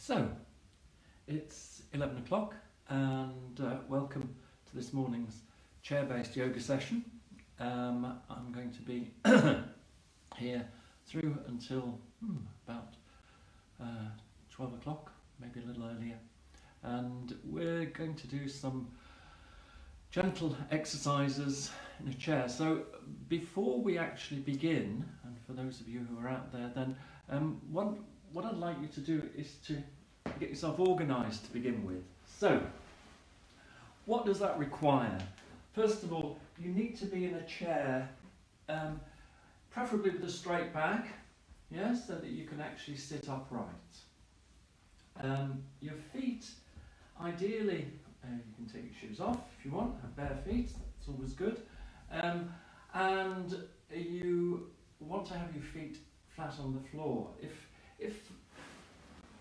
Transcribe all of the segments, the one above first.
So, it's 11 o'clock and welcome to this morning's chair-based yoga session. I'm going to be here through until about 12 o'clock, maybe a little earlier. And we're going to do some gentle exercises in a chair. So before we actually begin, and for those of you who are out there, then what I'd like you to do is to get yourself organised to begin with. So, what does that require? First of all, you need to be in a chair, preferably with a straight back, yes, so that you can actually sit upright. Your feet, ideally, you can take your shoes off if you want, have bare feet, that's always good. And you want to have your feet flat on the floor. If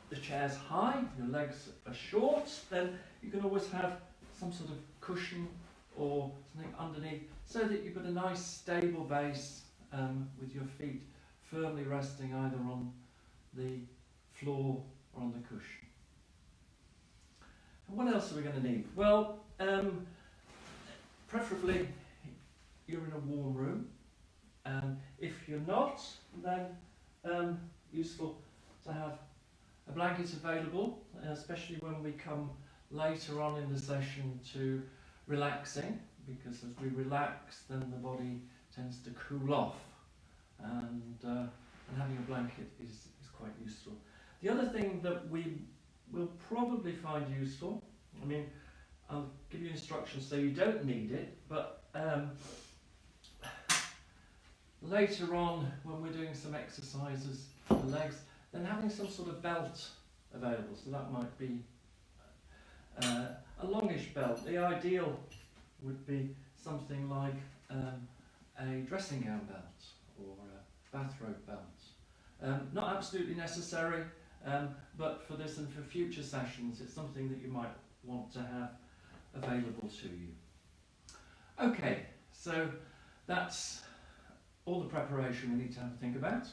the chair's high, your legs are short, then you can always have some sort of cushion or something underneath so that you've got a nice stable base with your feet firmly resting either on the floor or on the cushion. And what else are we going to need? Well, preferably you're in a warm room. If you're not, then useful to have a blanket available, especially when we come later on in the session to relaxing, because as we relax then the body tends to cool off, and having a blanket is quite useful. The other thing that we will probably find useful, I mean, I'll give you instructions so you don't need it, but later on when we're doing some exercises for the legs, then having some sort of belt available. So that might be a longish belt. The ideal would be something like a dressing gown belt or a bathrobe belt. Not absolutely necessary, but for this and for future sessions, it's something that you might want to have available to you. Okay, so that's all the preparation we need to have to think about.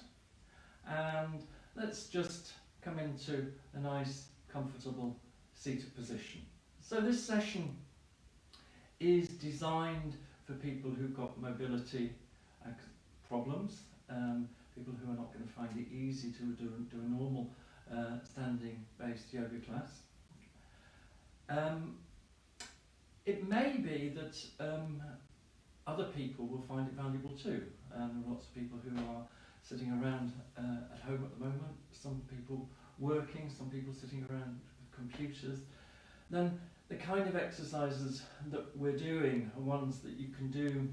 And let's just come into a nice, comfortable seated position. So this session is designed for people who've got mobility problems, people who are not going to find it easy to do a normal standing-based yoga class. It may be that other people will find it valuable too. There are lots of people who are sitting around at home at the moment, some people working, some people sitting around with computers. Then the kind of exercises that we're doing are ones that you can do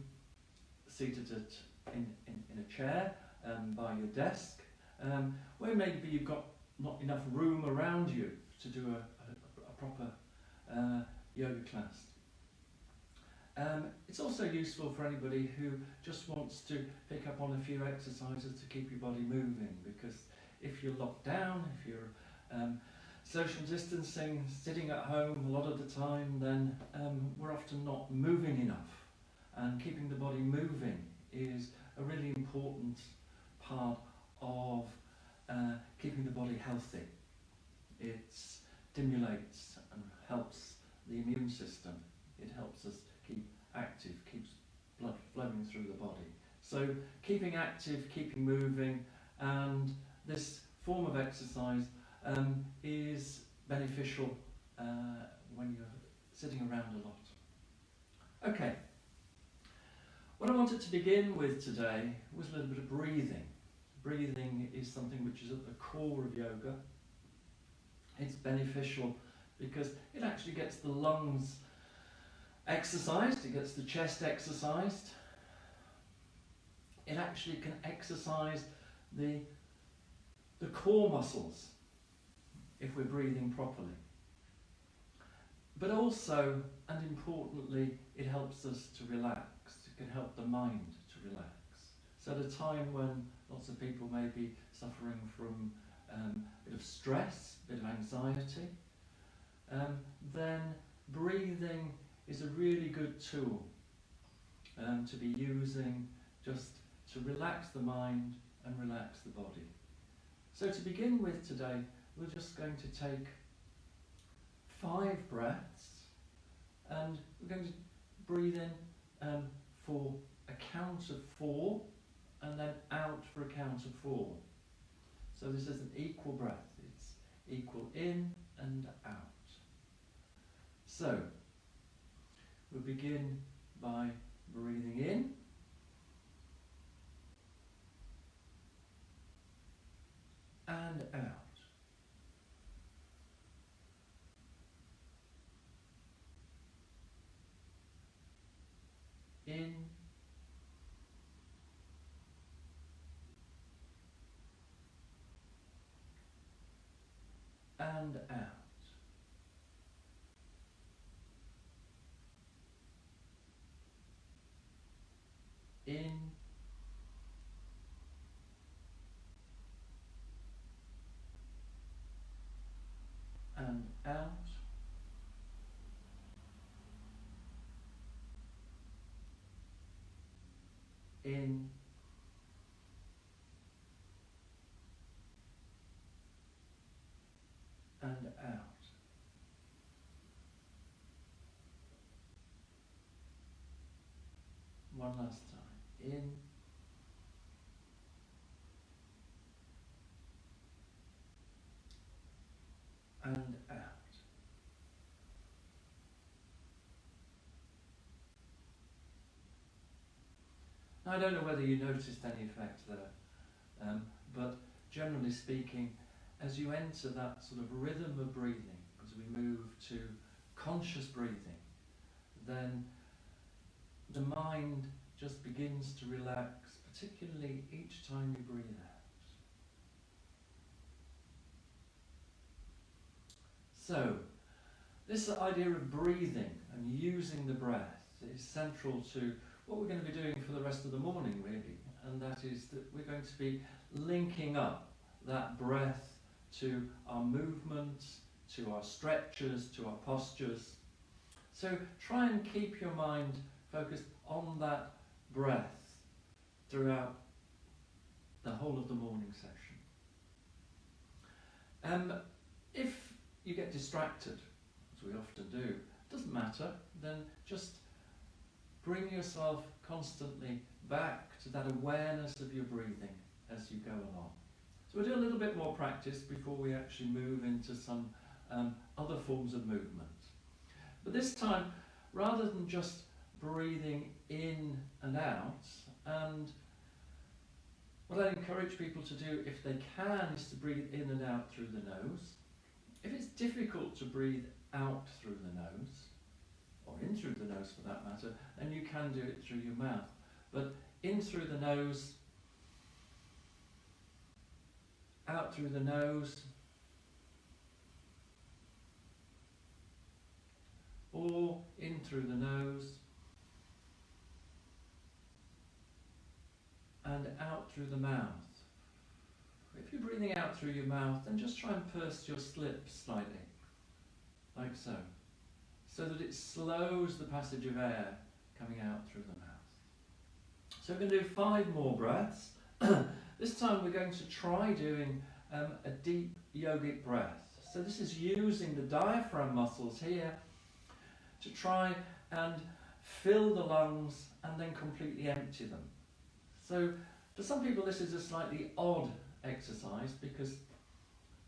seated in a chair by your desk, where maybe you've got not enough room around you to do a proper yoga class. It's also useful for anybody who just wants to pick up on a few exercises to keep your body moving, because if you're locked down, if you're social distancing, sitting at home a lot of the time, then we're often not moving enough, and keeping the body moving is a really important part of keeping the body healthy. It stimulates and helps the immune system. It helps us keep active, keeps blood flowing through the body. So keeping active, keeping moving, and this form of exercise is beneficial when you're sitting around a lot. Okay, what I wanted to begin with today was a little bit of breathing. Breathing is something which is at the core of yoga. It's beneficial because it actually gets the lungs exercised, it gets the chest exercised. It actually can exercise the core muscles if we're breathing properly. But also, and importantly, it helps us to relax. It can help the mind to relax. So at a time when lots of people may be suffering from a bit of stress, a bit of anxiety, then breathing is a really good tool to be using just to relax the mind and relax the body. So to begin with today, we're just going to take 5 breaths, and we're going to breathe in for a count of 4 and then out for a count of 4. So this is an equal breath. It's equal in and out. So we'll begin by breathing in. And out. In. And out. In. And out. In. And out. One last time. In. And out. Now, I don't know whether you noticed any effect there, but generally speaking, as you enter that sort of rhythm of breathing, as we move to conscious breathing, then the mind just begins to relax, particularly each time you breathe out. So, this idea of breathing and using the breath is central to what we're going to be doing for the rest of the morning, really, and that is that we're going to be linking up that breath to our movements, to our stretches, to our postures. So try and keep your mind focused on that breath throughout the whole of the morning session. If you get distracted, as we often do, it doesn't matter, then just bring yourself constantly back to that awareness of your breathing as you go along. So we'll do a little bit more practice before we actually move into some other forms of movement. But this time, rather than just breathing in and out, and what I encourage people to do, if they can, is to breathe in and out through the nose. If it's difficult to breathe out through the nose, or in through the nose for that matter, then you can do it through your mouth. But in through the nose, out through the nose, or in through the nose, and out through the mouth. If you're breathing out through your mouth, then just try and purse your lips slightly, like so, so that it slows the passage of air coming out through the mouth. So we're going to do 5 more breaths. This time we're going to try doing a deep yogic breath. So this is using the diaphragm muscles here to try and fill the lungs and then completely empty them. So for some people this is a slightly odd exercise, because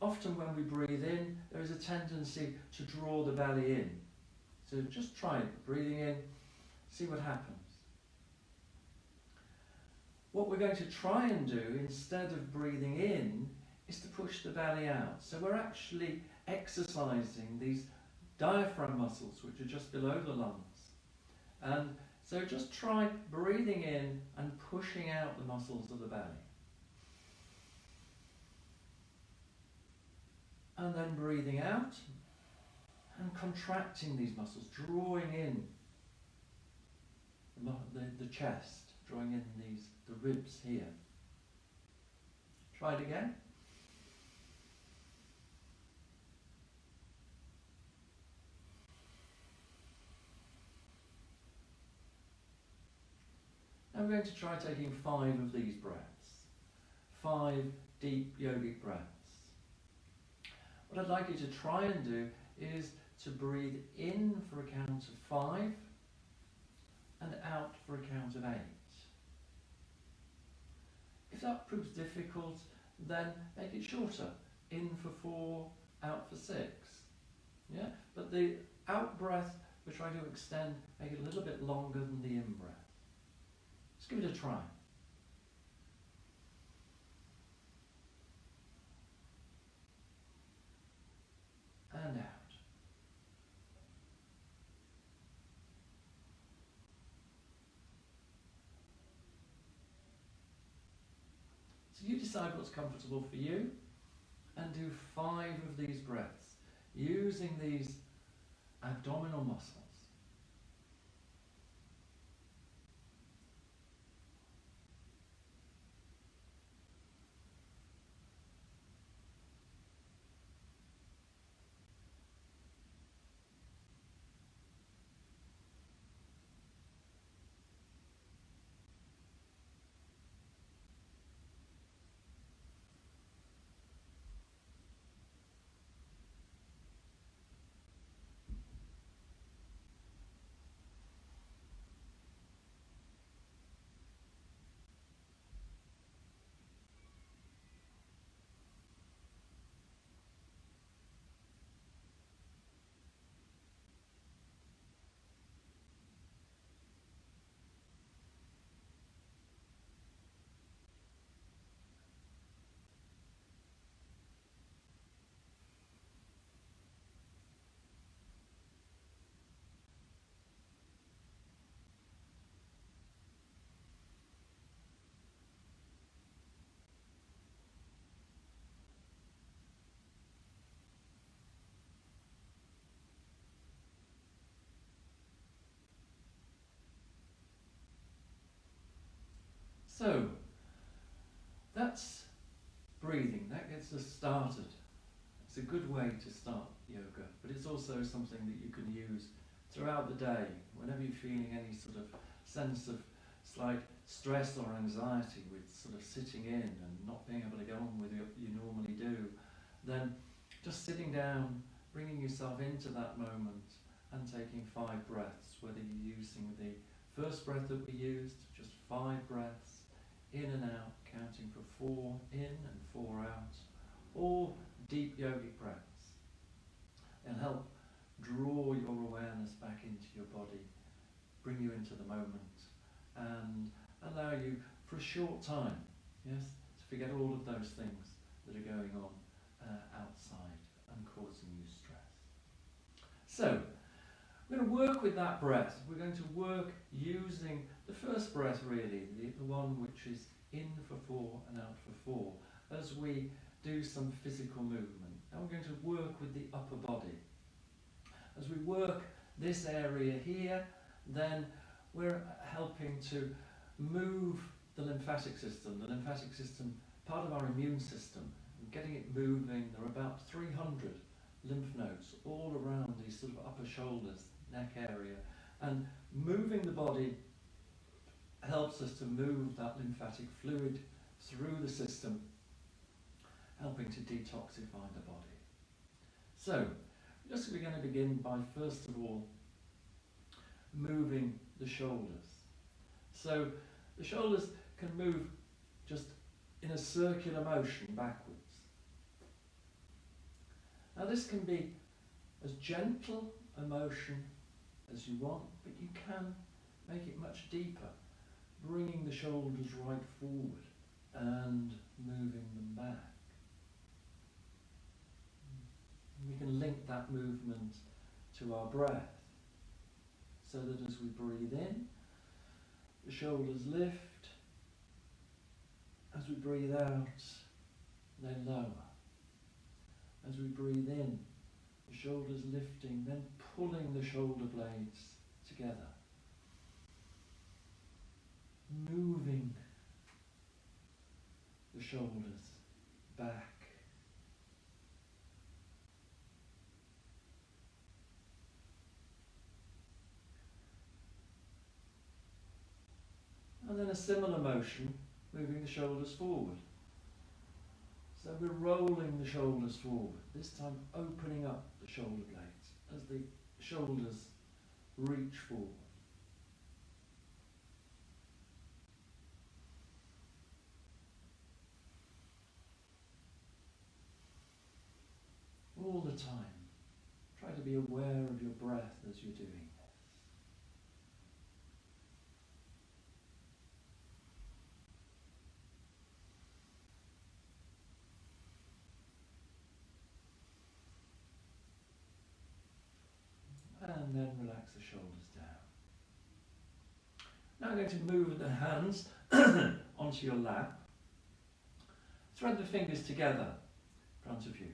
often when we breathe in, there is a tendency to draw the belly in. So just try it, breathing in, see what happens. What we're going to try and do, instead of breathing in, is to push the belly out. So we're actually exercising these diaphragm muscles, which are just below the lungs. And so just try breathing in and pushing out the muscles of the belly. And then breathing out and contracting these muscles, drawing in the chest, drawing in the ribs here. Try it again. Now we're going to try taking 5 of these breaths. 5 deep yogic breaths. What I'd like you to try and do is to breathe in for a count of 5 and out for a count of 8. If that proves difficult, then make it shorter. In for 4, out for 6. Yeah? But the out breath, we're trying to extend, make it a little bit longer than the in breath. Let's give it a try. And out. So you decide what's comfortable for you and do 5 of these breaths using these abdominal muscles. So, that's breathing. That gets us started. It's a good way to start yoga, but it's also something that you can use throughout the day, whenever you're feeling any sort of sense of slight stress or anxiety with sort of sitting in and not being able to get on with what you normally do, then just sitting down, bringing yourself into that moment and taking 5 breaths, whether you're using the first breath that we used, just 5 breaths, in and out, counting for 4 in and 4 out, or deep yogic breaths. They'll help draw your awareness back into your body, bring you into the moment, and allow you for a short time, yes, to forget all of those things that are going on outside and causing you stress. So, we're going to work with that breath. We're going to work using the first breath really, the one which is in for 4 and out for 4, as we do some physical movement. Now we're going to work with the upper body. As we work this area here, then we're helping to move the lymphatic system. The lymphatic system, part of our immune system, getting it moving. There are about 300 lymph nodes all around these sort of upper shoulders, neck area, and moving the body helps us to move that lymphatic fluid through the system, helping to detoxify the body. So, we're going to begin by first of all moving the shoulders. So, the shoulders can move just in a circular motion backwards. Now this can be as gentle a motion as you want, but you can make it much deeper, bringing the shoulders right forward and moving them back. We can link that movement to our breath, so that as we breathe in, the shoulders lift. As we breathe out, they lower. As we breathe in, the shoulders lifting, then pulling the shoulder blades together. Moving the shoulders back. And then a similar motion, moving the shoulders forward. So we're rolling the shoulders forward, this time opening up the shoulder blades as the shoulders reach forward. All the time, try to be aware of your breath as you're doing this. And then relax the shoulders down. Now I'm going to move the hands onto your lap. Thread the fingers together in front of you.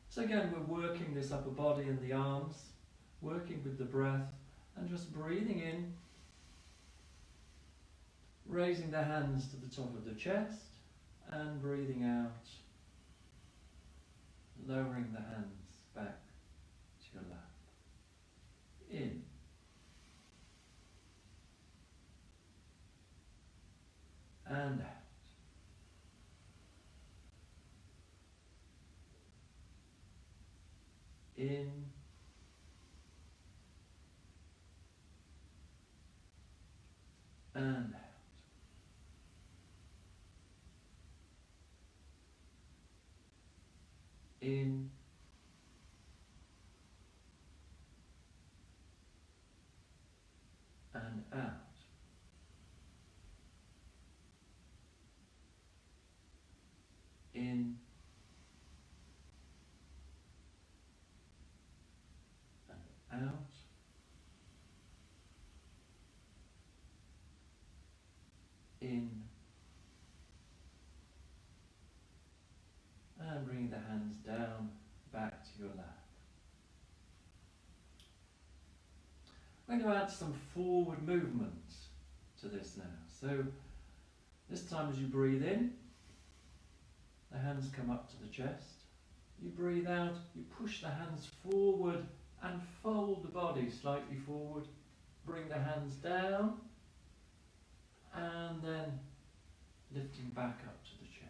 So again, we're working this upper body and the arms, working with the breath, and just breathing in, raising the hands to the top of the chest, and breathing out, lowering the hands back to your lap. In. And out. In. And out. In. And out. In. And out. In. And bring the hands down, back to your lap. I'm going to add some forward movement to this now. So this time as you breathe in, the hands come up to the chest. You breathe out, you push the hands forward and fold the body slightly forward. Bring the hands down and then lifting back up to the chest.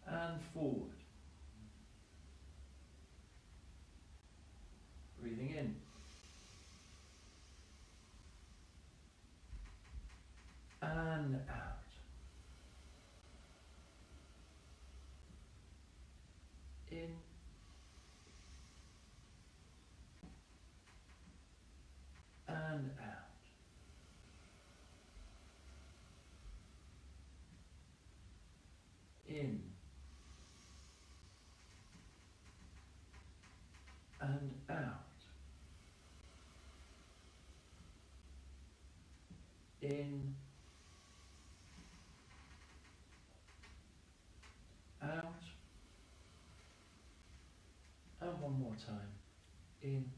And forward. Breathing in. And out. In. And out. In. And out. In. Out. And one more time. In.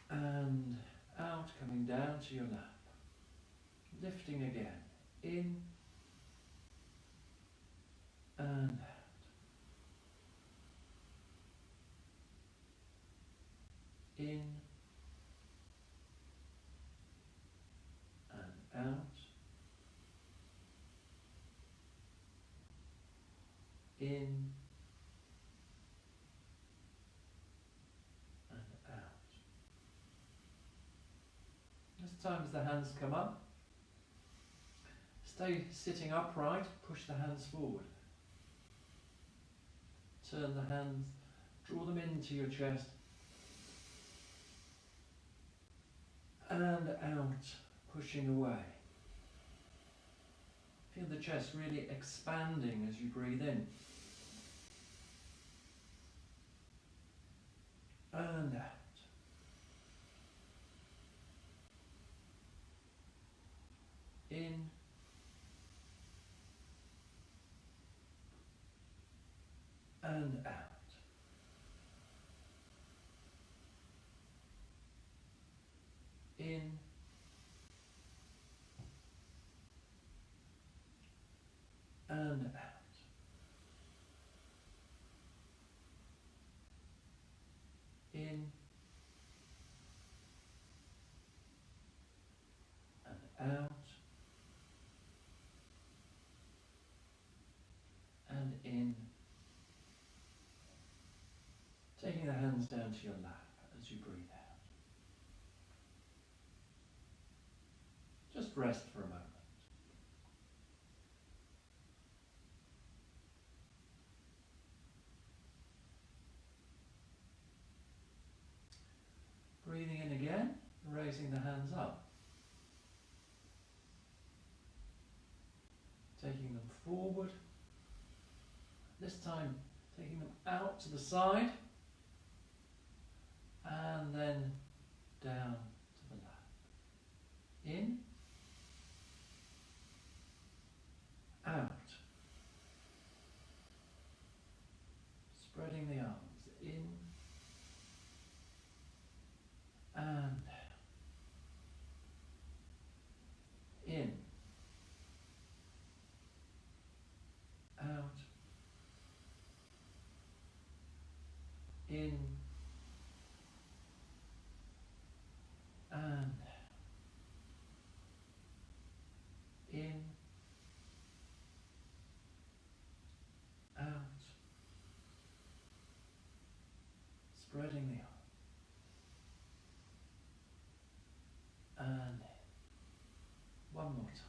And out, coming down to your lap. Lifting again. In. And out. In. And out. In. And out. As time as the hands come up, stay sitting upright, push the hands forward. Turn the hands, draw them into your chest. And out, pushing away. Feel the chest really expanding as you breathe in. And out. In. And out. In. And out. In. And out. hands down to your lap as you breathe out. Just rest for a moment. Breathing in again, raising the hands up. Taking them forward. This time taking them out to the side. And then down to the lap. In. Out. Spreading the arms. In. And in, out, in, and in, out, spreading the arm, and one more time.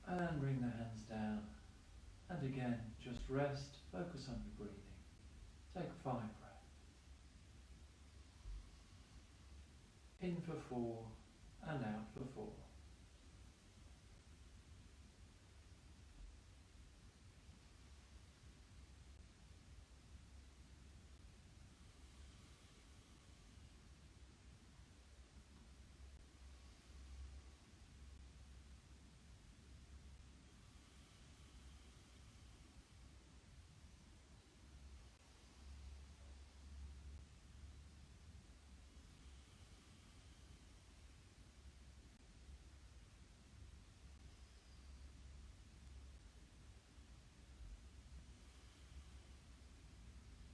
And bring the hands down. And again, just rest, focus on your breathing. Take 5 breaths. In for 4 and out for 4.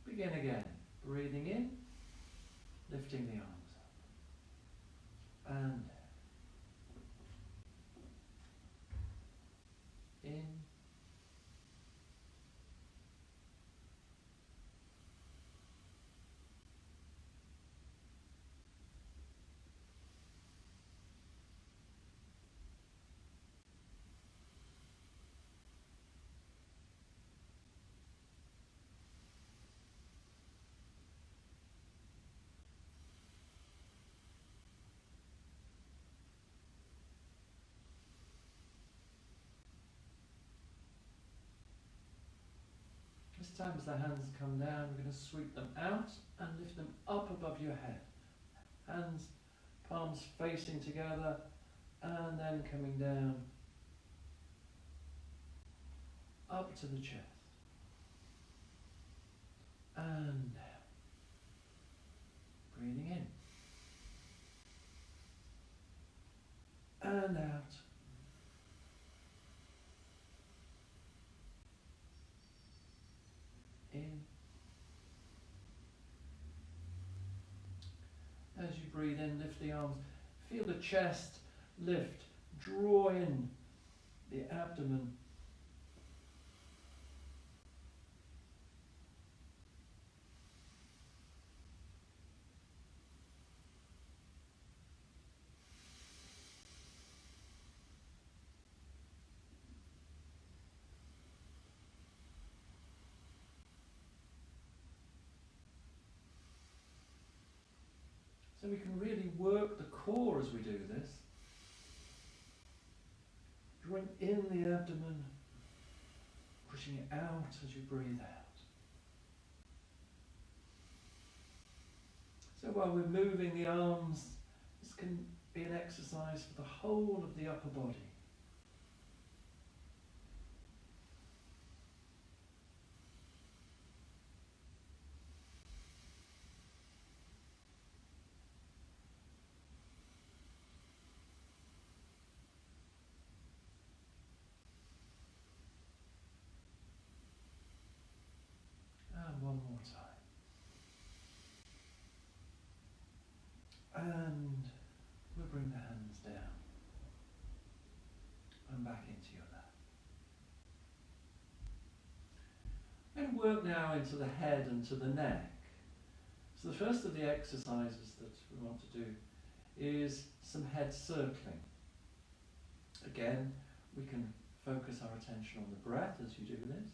Begin again, breathing in, lifting the arms up, and in, this time as the hands come down, we're going to sweep them out and lift them up above your head. Hands, palms facing together, and then coming down, up to the chest, and down. Breathing in, and out. In. As you breathe in, lift the arms. Feel the chest lift. Draw in the abdomen. So we can really work the core as we do this. Drawing in the abdomen, pushing it out as you breathe out. So while we're moving the arms, this can be an exercise for the whole of the upper body. One more time. And we'll bring the hands down. back into your lap. And work now into the head and to the neck. So the first of the exercises that we want to do is some head circling. Again, we can focus our attention on the breath as you do this.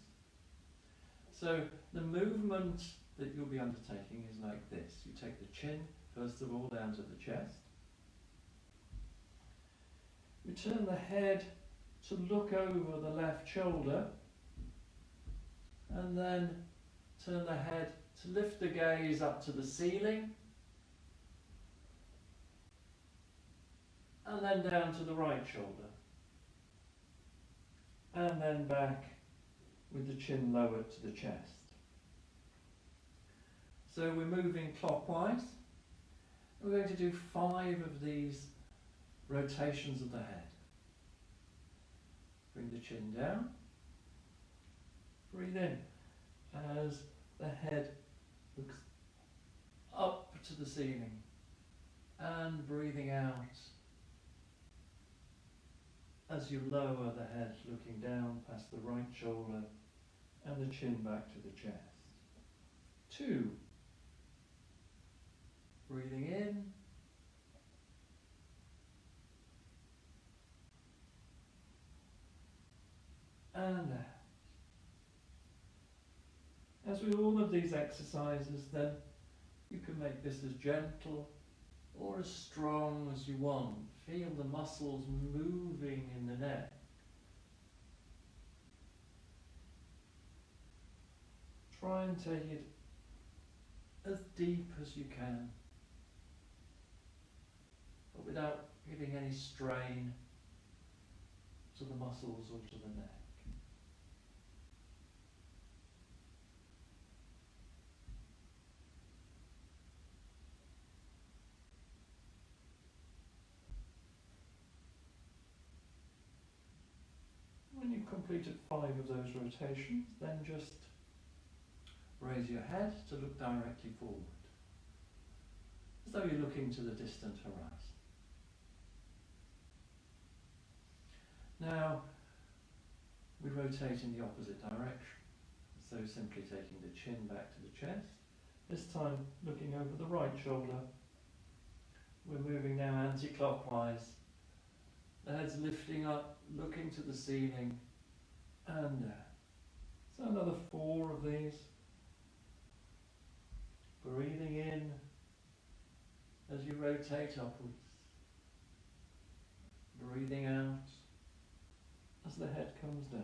So the movement that you'll be undertaking is like this. You take the chin, first of all, down to the chest. We turn the head to look over the left shoulder, and then turn the head to lift the gaze up to the ceiling, and then down to the right shoulder, and then back with the chin lowered to the chest. So we're moving clockwise. We're going to do 5 of these rotations of the head. Bring the chin down. Breathe in as the head looks up to the ceiling, and breathing out as you lower the head, looking down past the right shoulder and the chin back to the chest. 2. Breathing in. And out. As with all of these exercises, then you can make this as gentle or as strong as you want. Feel the muscles moving in the neck. Try and take it as deep as you can, but without giving any strain to the muscles or to the neck. When you've completed 5 of those rotations, then just raise your head to look directly forward, as though you're looking to the distant horizon. Now, we rotate in the opposite direction, so simply taking the chin back to the chest, this time looking over the right shoulder. We're moving now anti-clockwise. The head's lifting up, looking to the ceiling, and down. So another 4 of these. Breathing in as you rotate upwards. Breathing out as the head comes down.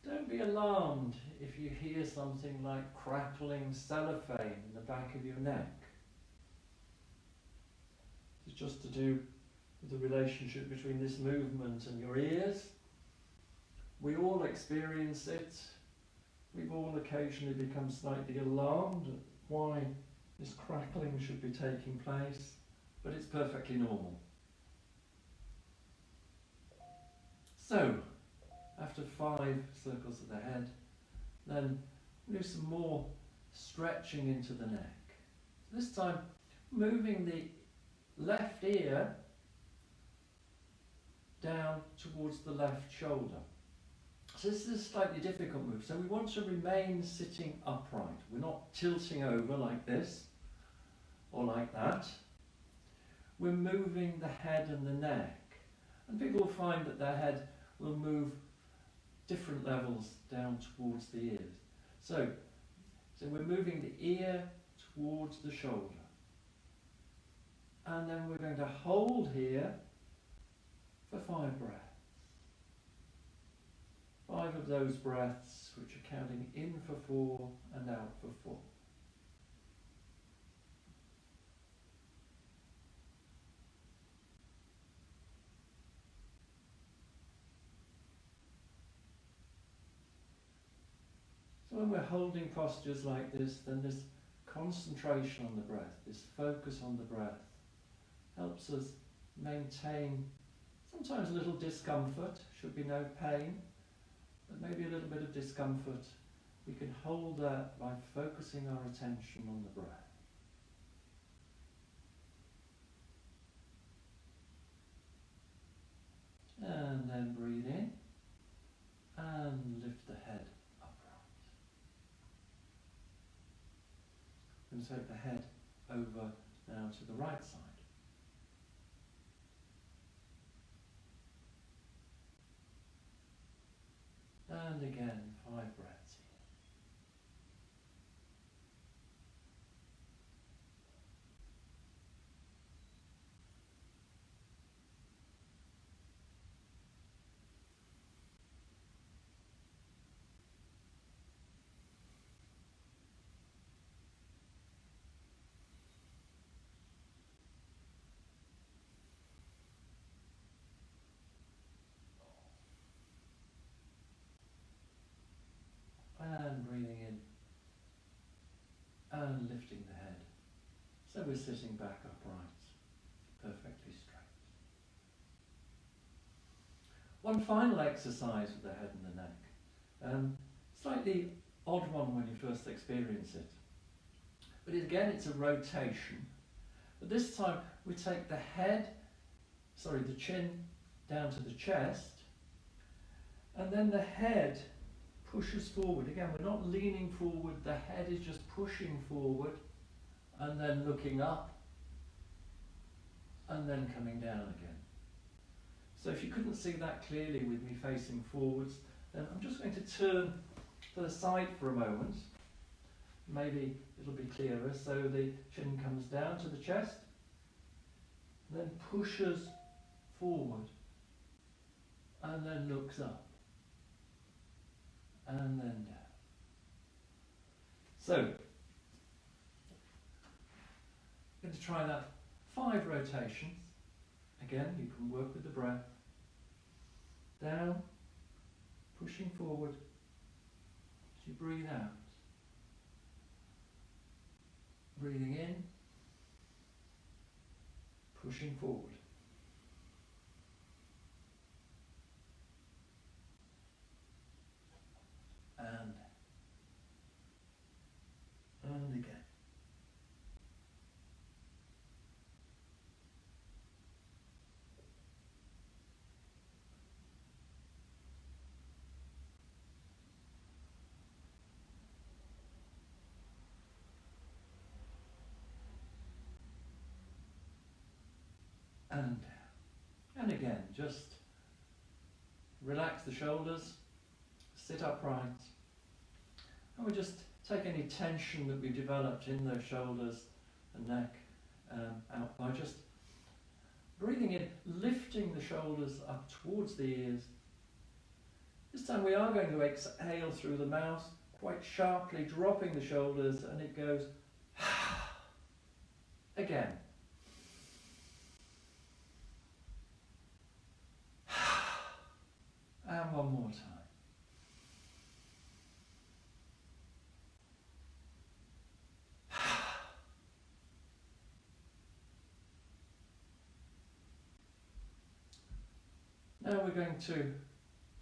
Don't be alarmed if you hear something like crackling cellophane in the back of your neck. It's just to do with the relationship between this movement and your ears. We all experience it. We've all occasionally become slightly alarmed at why this crackling should be taking place, but it's perfectly normal. So, after 5 circles of the head, then do some more stretching into the neck. This time, moving the left ear down towards the left shoulder. So this is a slightly difficult move. So we want to remain sitting upright. We're not tilting over like this or like that. We're moving the head and the neck. And people will find that their head will move different levels down towards the ears. So we're moving the ear towards the shoulder. And then we're going to hold here for 5 breaths. 5 of those breaths which are counting in for 4 and out for 4. So when we're holding postures like this, then this concentration on the breath, this focus on the breath, helps us maintain Sometimes a little discomfort, should be no pain, but maybe a little bit of discomfort. We can hold that by focusing our attention on the breath. And then breathe in and lift the head upright. And take the head over now to the right side. And again, 5 breaths in. And breathing in and lifting the head. So we're sitting back upright, perfectly straight. One final exercise with the head and the neck. Slightly odd one when you first experience it. But again, it's a rotation. But this time we take the chin down to the chest, and then the head pushes forward. Again, we're not leaning forward, the head is just pushing forward and then looking up and then coming down again. So if you couldn't see that clearly with me facing forwards, then I'm just going to turn to the side for a moment. Maybe it'll be clearer. So the chin comes down to the chest, then pushes forward and then looks up and then down. So, I'm going to try that 5 rotations. Again, you can work with the breath. Down, pushing forward as you breathe out. Breathing in, pushing forward. And again. And down. And again, just relax the shoulders, sit upright, and we just take any tension that we've developed in those shoulders and neck out by just breathing in, lifting the shoulders up towards the ears. This time we are going to exhale through the mouth, quite sharply dropping the shoulders, and it goes again. And one more time. Now we're going to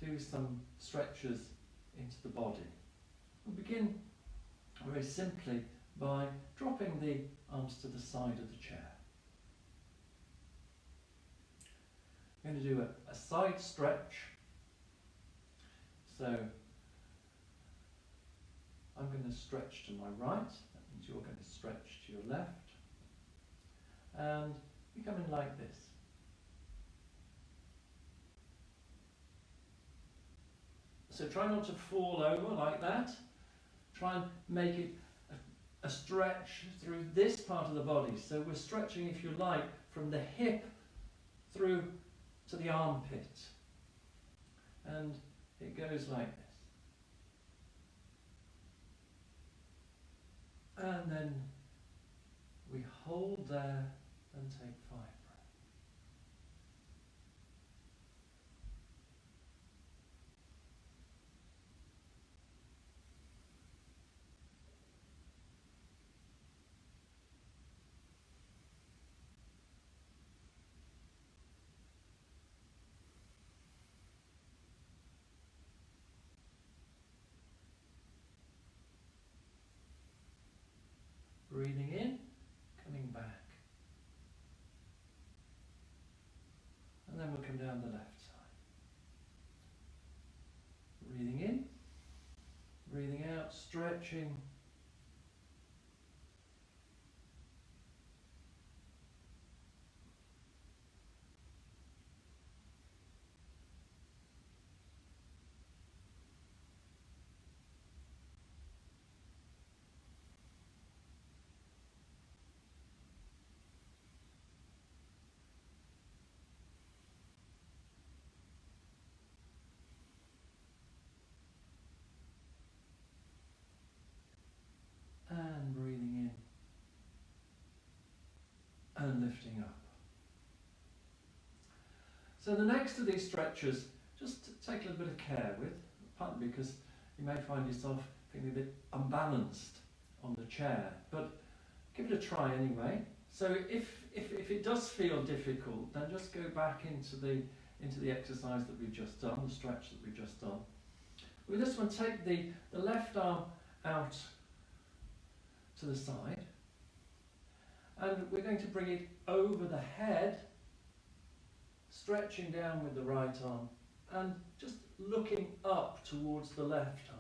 do some stretches into the body. We'll begin very simply by dropping the arms to the side of the chair. I'm going to do a side stretch. So I'm going to stretch to my right, that means you're going to stretch to your left, and we come in like this. So try not to fall over like that. Try and make it a stretch through this part of the body. So we're stretching, if you like, from the hip through to the armpit. And it goes like this. And then we hold there and take 5 breaths. breathing in, coming back. And then we'll come down the left side. Breathing in, breathing out, stretching. And breathing in and lifting up. So the next of these stretches, just take a little bit of care with, partly because you may find yourself feeling a bit unbalanced on the chair, but give it a try anyway. So if it does feel difficult, then just go back into the exercise that we've just done, the stretch that we've just done. With this one, take the left arm out to the side, and we're going to bring it over the head, stretching down with the right arm and just looking up towards the left arm.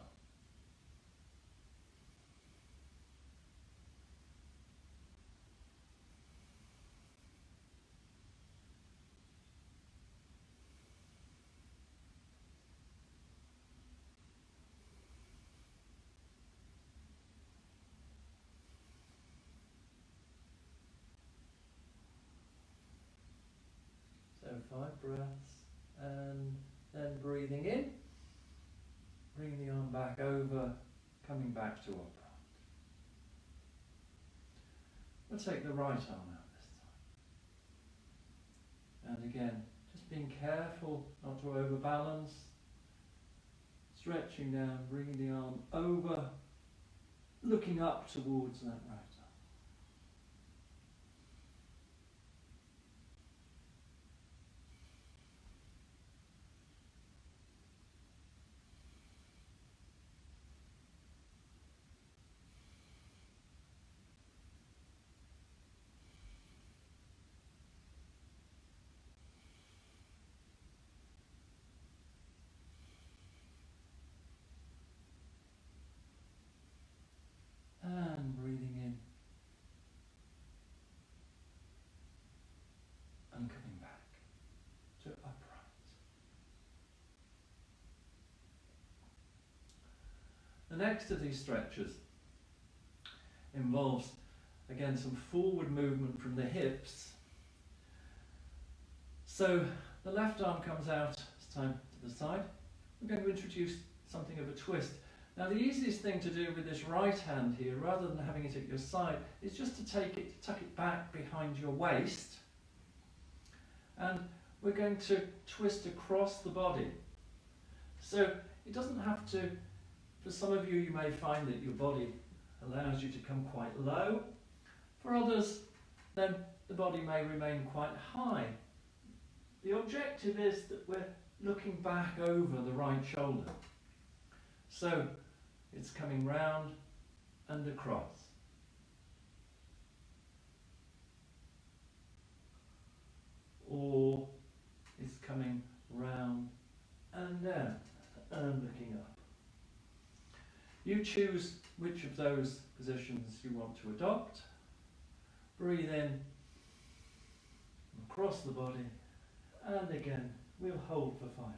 So 5 breaths, and then breathing in, bring the arm back over, coming back to upright. We'll take the right arm out this time. And again, just being careful not to overbalance, stretching down, bringing the arm over, looking up towards that right arm. And breathing in and coming back to upright. The next of these stretches involves, again, some forward movement from the hips. So the left arm comes out this time to the side. We're going to introduce something of a twist. Now the easiest thing to do with this right hand here, rather than having it at your side, is just to tuck it back behind your waist. And we're going to twist across the body. So it doesn't have to, for some of you, you may find that your body allows you to come quite low. For others, then the body may remain quite high. The objective is that we're looking back over the right shoulder. So it's coming round and across. Or it's coming round and down and looking up. You choose which of those positions you want to adopt. Breathe in across the body, and again we'll hold for 5 breaths.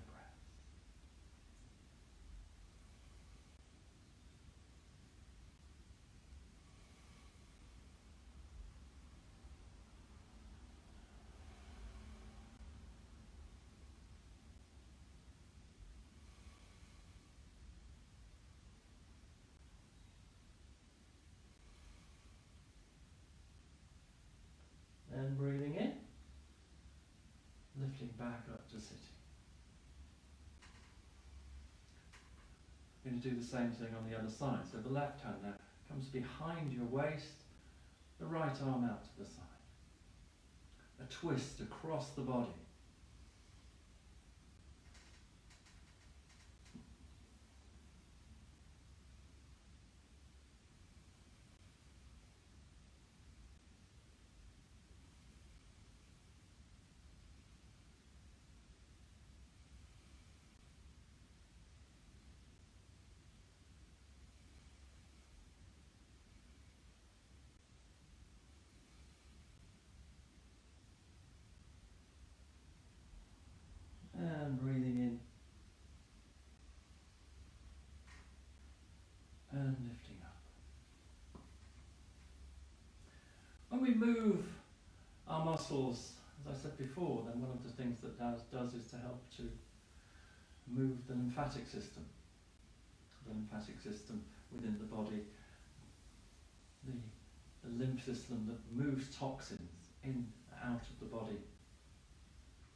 And breathing in, lifting back up to sitting. We're going to do the same thing on the other side. So the left hand now comes behind your waist, the right arm out to the side. A twist across the body. muscles, as I said before, then one of the things that does is to help to move the lymphatic system. The lymphatic system within the body, the lymph system that moves toxins in and out of the body.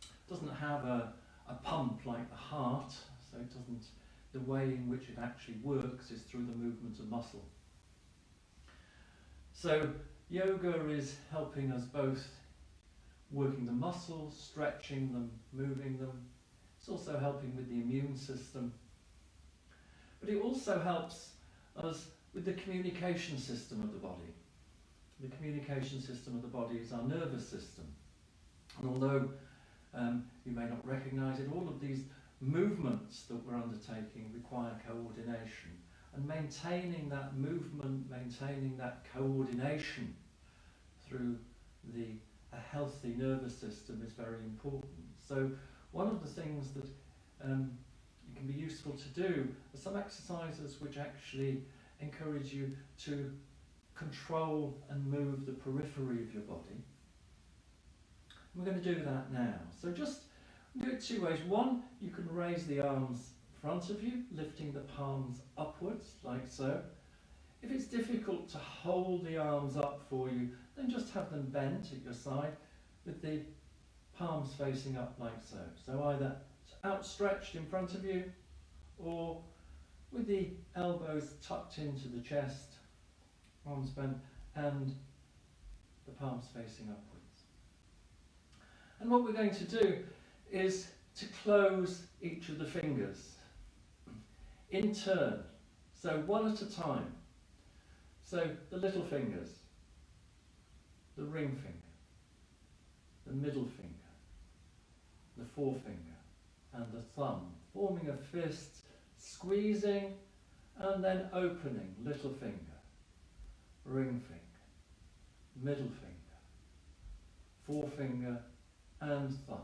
It doesn't have a pump like the heart, so it doesn't. The way in which it actually works is through the movement of muscle. So yoga is helping us both working the muscles, stretching them, moving them. It's also helping with the immune system. But it also helps us with the communication system of the body. The communication system of the body is our nervous system. And although you may not recognise it, all of these movements that we're undertaking require coordination. And maintaining that movement, maintaining that coordination through a healthy nervous system is very important. So one of the things that it can be useful to do are some exercises which actually encourage you to control and move the periphery of your body. We're going to do that now. So just do it two ways. One, you can raise the arms in front of you, lifting the palms upwards, like so. If it's difficult to hold the arms up for you, then just have them bent at your side with the palms facing up like so. So either outstretched in front of you or with the elbows tucked into the chest, arms bent, and the palms facing upwards. And what we're going to do is to close each of the fingers in turn, so one at a time. So the little fingers, the ring finger, the middle finger, the forefinger, and the thumb, forming a fist, squeezing and then opening. Little finger, ring finger, middle finger, forefinger and thumb.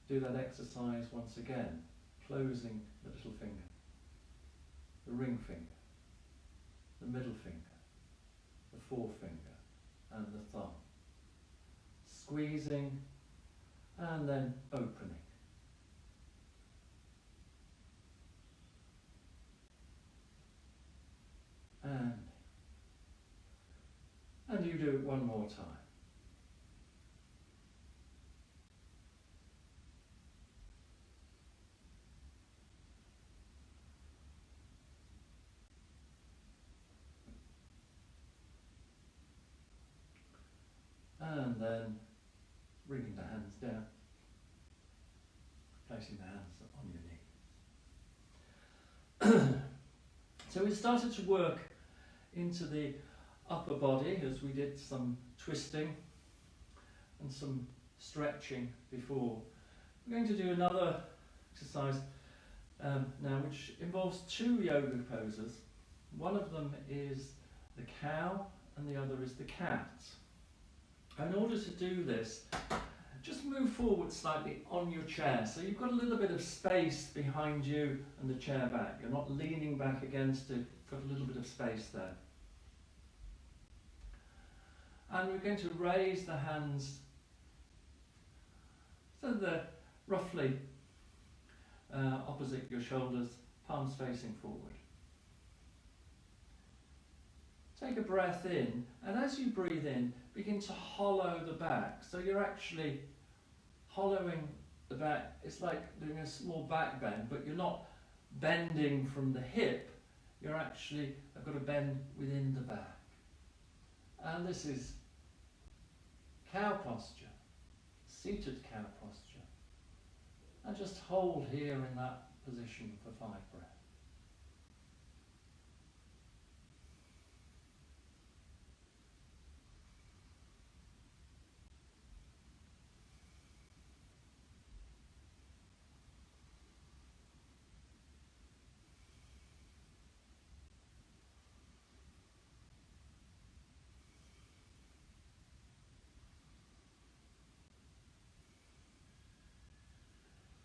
Do that exercise once again, closing the little finger, the ring finger, the middle finger, the forefinger and the thumb. Squeezing and then opening. And you do it one more time. And then bringing the hands down, placing the hands on your knees. So we started to work into the upper body as we did some twisting and some stretching before. We're going to do another exercise now which involves two yoga poses. One of them is the cow and the other is the cat. In order to do this, just move forward slightly on your chair, so you've got a little bit of space behind you and the chair back. You're not leaning back against it, you've got a little bit of space there. And we're going to raise the hands so they're roughly opposite your shoulders, palms facing forward. Take a breath in, and as you breathe in, begin to hollow the back. So you're actually hollowing the back. It's like doing a small back bend, but you're not bending from the hip. You're actually, I've got to bend within the back. And this is cow posture, seated cow posture. And just hold here in that position for 5 breaths.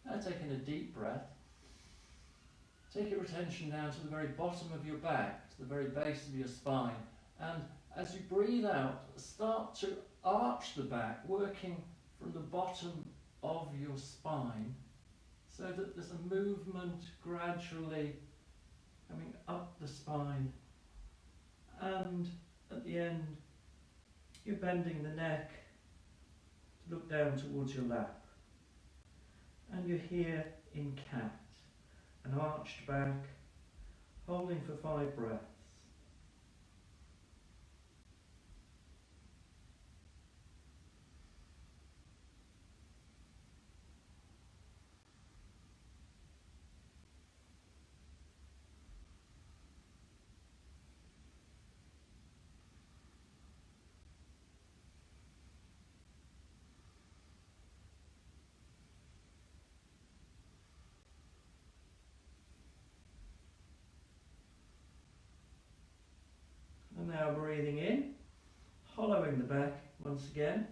Now taking a deep breath, take your attention down to the very bottom of your back, to the very base of your spine, and as you breathe out, start to arch the back, working from the bottom of your spine so that there's a movement gradually coming up the spine, and at the end you're bending the neck to look down towards your lap, and you're here in cat, an arched back, holding for 5 breaths. And now breathing in, hollowing the back once again.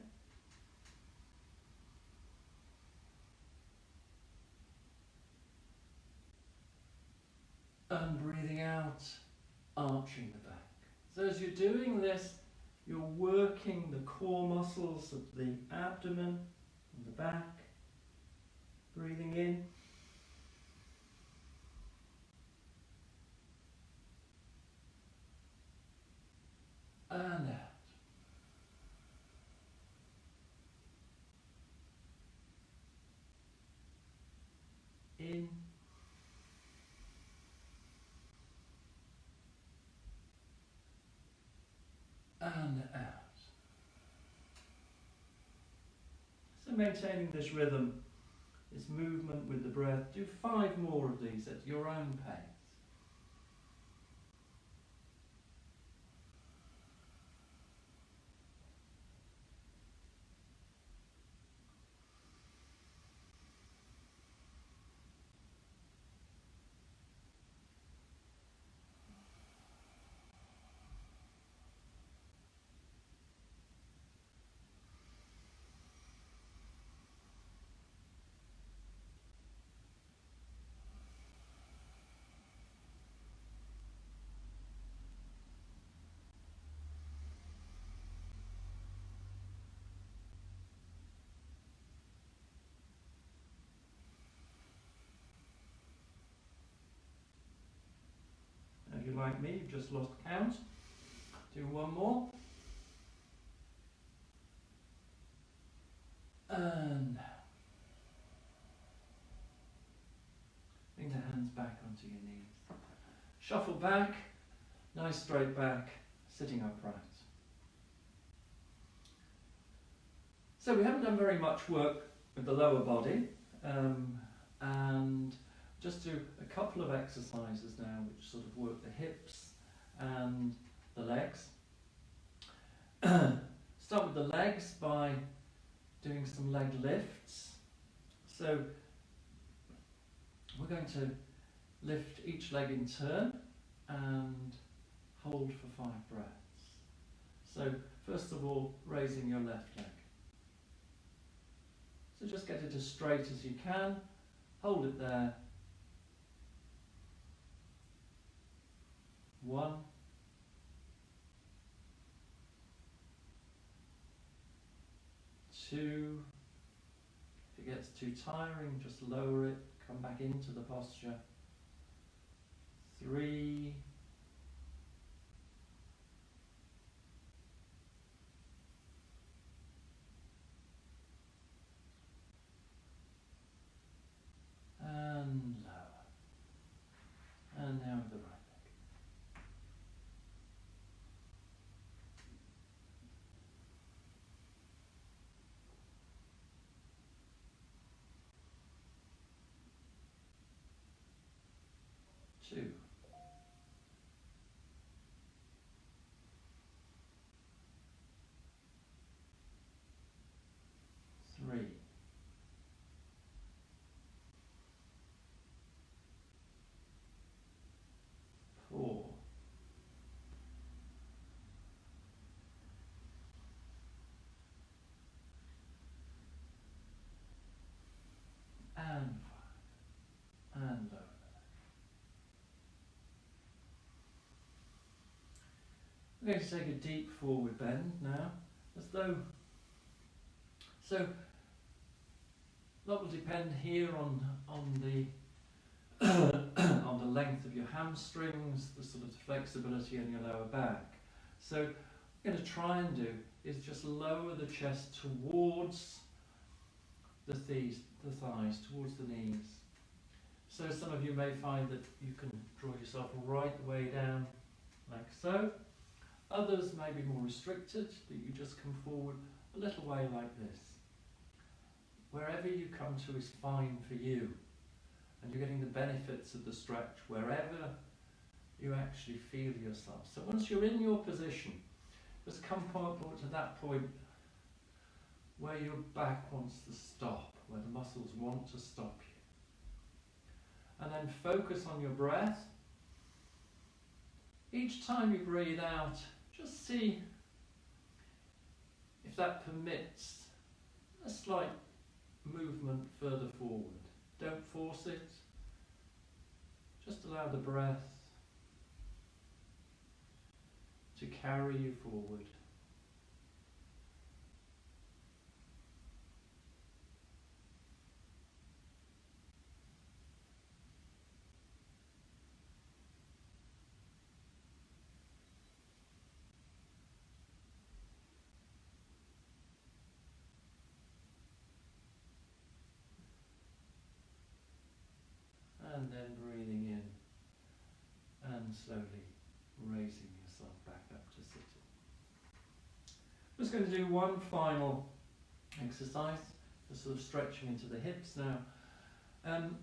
And breathing out, arching the back. So as you're doing this, you're working the core muscles of the abdomen and the back. Breathing in. And out. In. And out. So maintaining this rhythm, this movement with the breath. Do 5 more of these at your own pace. If you're like me, you've just lost count. Do 1 more. And bring the hands back onto your knees. Shuffle back, nice straight back, sitting upright. So we haven't done very much work with the lower body, and just do a couple of exercises now which sort of work the hips and the legs. Start with the legs by doing some leg lifts. So we're going to lift each leg in turn and hold for 5 breaths. So first of all, raising your left leg. So just get it as straight as you can, hold it there. 1, 2, if it gets too tiring, just lower it, come back into the posture. 3, 'and lower. And now with the right leg. 2, 3, 4, and 5, and lower. I'm going to take a deep forward bend now, as though So that will depend here on the on the length of your hamstrings, the sort of flexibility in your lower back. So what I'm going to try and do is just lower the chest towards the thighs, towards the knees. So some of you may find that you can draw yourself right the way down, like so. Others may be more restricted, that you just come forward a little way like this. Wherever you come to is fine for you, and you're getting the benefits of the stretch wherever you actually feel yourself. So once you're in your position, just come forward to that point where your back wants to stop, where the muscles want to stop you. And then focus on your breath. Each time you breathe out, just see if that permits a slight movement further forward. Don't force it. Just allow the breath to carry you forward. And then breathing in and slowly raising yourself back up to sitting. I'm just going to do one final exercise, just sort of stretching into the hips now. And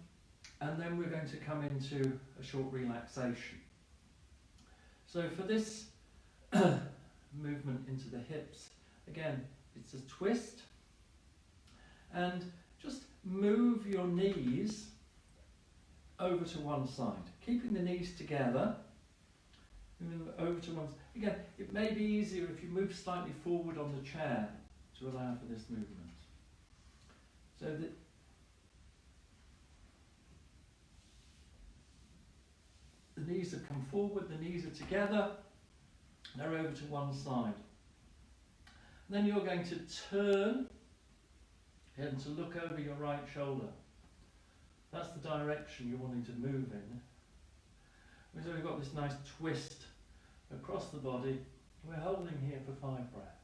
then we're going to come into a short relaxation. So for this movement into the hips, again, it's a twist. And just move your knees over to one side, keeping the knees together. Over to one side. Again, it may be easier if you move slightly forward on the chair to allow for this movement. So that the knees have come forward, the knees are together, they're over to one side. And then you're going to turn and to look over your right shoulder. That's the direction you're wanting to move in. So we've got this nice twist across the body. We're holding here for 5 breaths.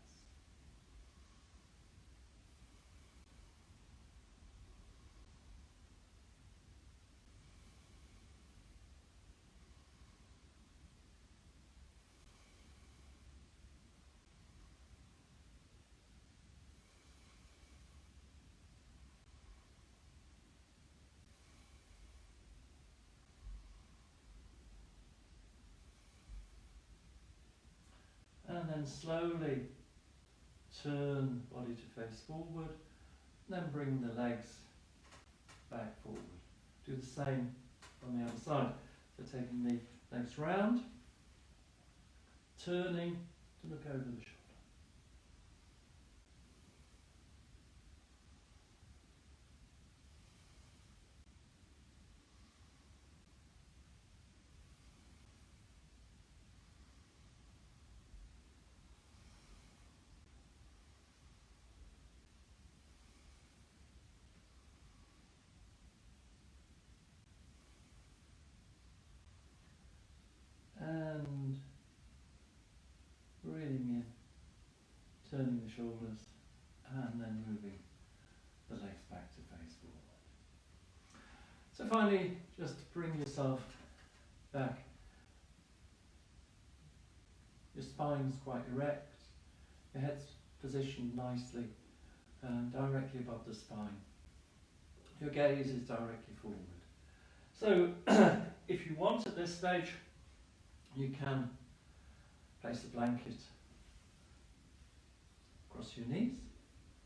And then slowly turn body to face forward, then bring the legs back forward. Do the same on the other side. So taking the legs round, turning to look over the shoulder. And breathing in, turning the shoulders, and then moving the legs back to face forward. So finally, just bring yourself back. Your spine's quite erect, your head's positioned nicely directly above the spine. Your gaze is directly forward. So if you want at this stage, you can place a blanket across your knees.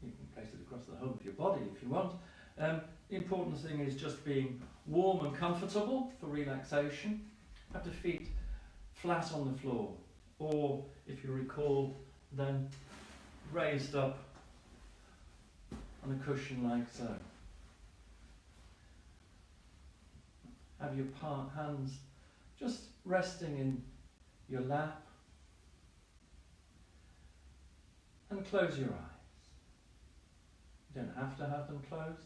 You can place it across the whole of your body if you want. The important thing is just being warm and comfortable for relaxation. Have the feet flat on the floor, or if you recall, then raised up on a cushion like so. Have your hands just resting in your lap, and close your eyes. You don't have to have them closed,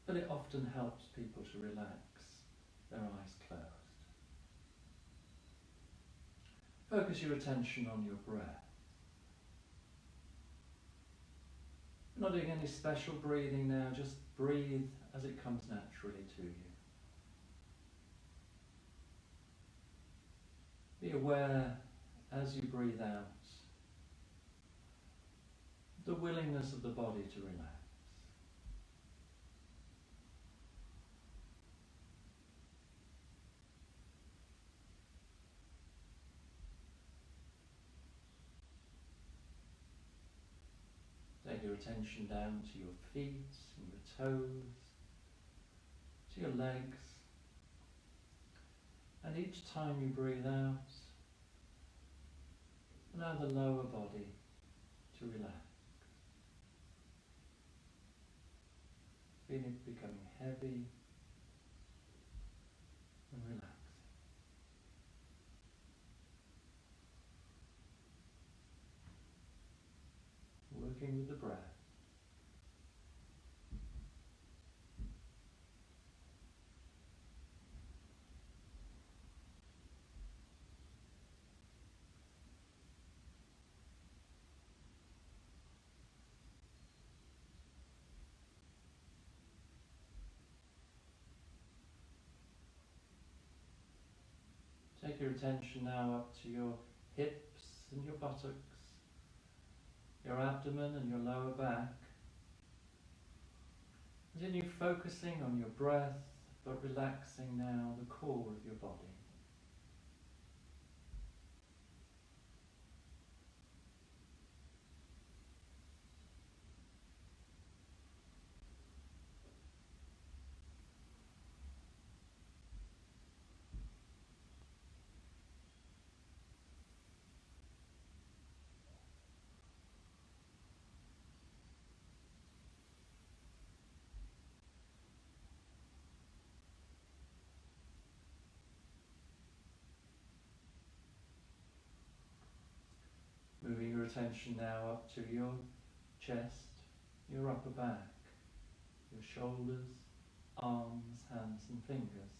but it often helps people to relax their eyes closed. Focus your attention on your breath. You're not doing any special breathing now, just breathe as it comes naturally to you. Be aware as you breathe out the willingness of the body to relax. Take your attention down to your feet and your toes, to your legs, and each time you breathe out, allow the lower body to relax. Feel it becoming heavy and relaxing. Working with the breath. Take your attention now up to your hips and your buttocks, your abdomen and your lower back. Continue focusing on your breath, but relaxing now the core of your body. Moving your attention now up to your chest, your upper back, your shoulders, arms, hands and fingers.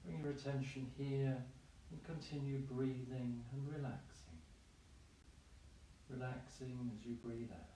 Bring your attention here and continue breathing and relaxing. Relaxing as you breathe out.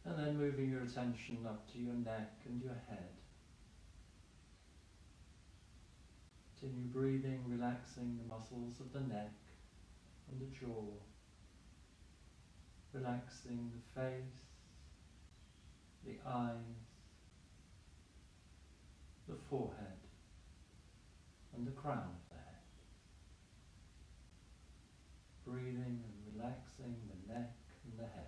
And then moving your attention up to your neck and your head. Continue breathing, relaxing the muscles of the neck and the jaw. Relaxing the face, the eyes, the forehead and the crown of the head. Breathing and relaxing the neck and the head.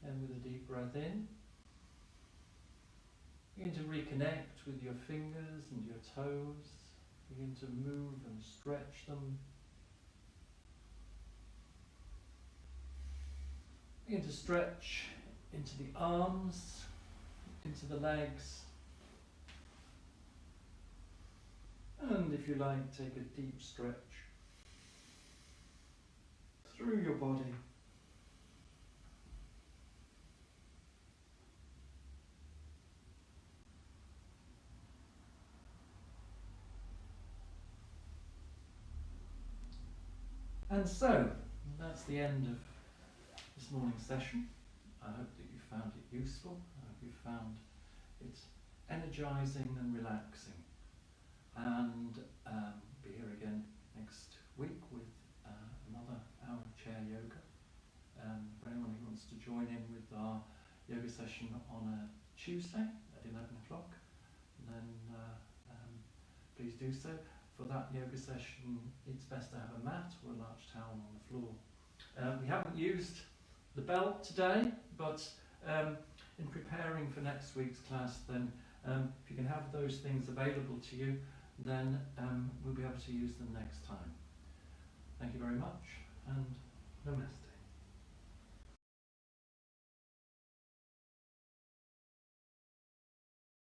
And with a deep breath in, begin to reconnect with your fingers and your toes. Begin to move and stretch them. Begin to stretch into the arms, into the legs. And if you like, take a deep stretch through your body. And so, that's the end of this morning's session. I hope that you found it useful. I hope you found it energising and relaxing. And be here again next week with another hour of chair yoga. For anyone who wants to join in with our yoga session on a Tuesday at 11 o'clock, then please do so. For that yoga session, it's best to have a mat or a large towel on the floor. We haven't used the belt today, but in preparing for next week's class, then if you can have those things available to you, then we'll be able to use them next time. Thank you very much, and namaste.